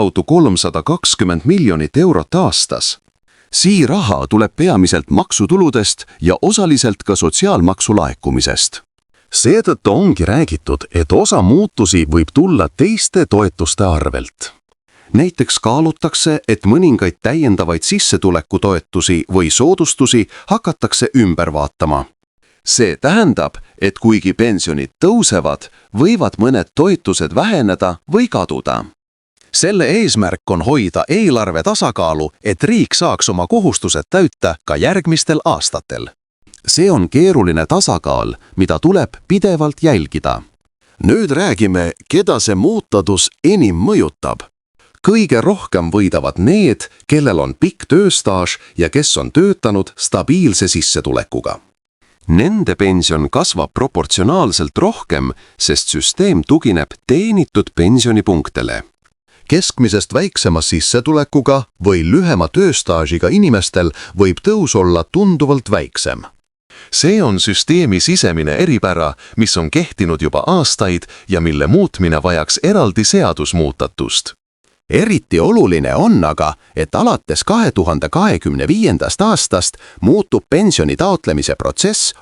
kaudu 320 miljonit eurot aastas. Raha tuleb peamiselt maksutuludest ja osaliselt ka sotsiaalmaksu laekumisest. Seetõttu ongi räägitud, et osa muutusi võib tulla teiste toetuste arvelt. Näiteks kaalutakse, et mõningaid täiendavaid sissetulekutoetusi või soodustusi hakatakse ümber vaatama. See tähendab, et kuigi pensionid tõusevad, võivad mõned toetused väheneda või kaduda. Selle eesmärk on hoida eelarve tasakaalu, et riik saaks oma kohustused täüta ka järgmistel aastatel. See on keeruline tasakaal, mida tuleb pidevalt jälgida. Nüüd räägime, keda see muudatus enim mõjutab. Kõige rohkem võidavad need, kellel on pikk tööstaaž ja kes on töötanud stabiilse sissetulekuga. Nende pension kasvab proportsionaalselt rohkem, sest süsteem tugineb teenitud pensionipunktele. Keskmisest väiksema sissetulekuga või lühema tööstaažiga inimestel võib tõus olla tunduvalt väiksem. See on süsteemi sisemine eripära, mis on kehtinud juba aastaid ja mille muutmine vajaks eraldi seadusmuudatust. Eriti oluline on aga, et alates 2025. aastast muutub pensioni taotlemise protsess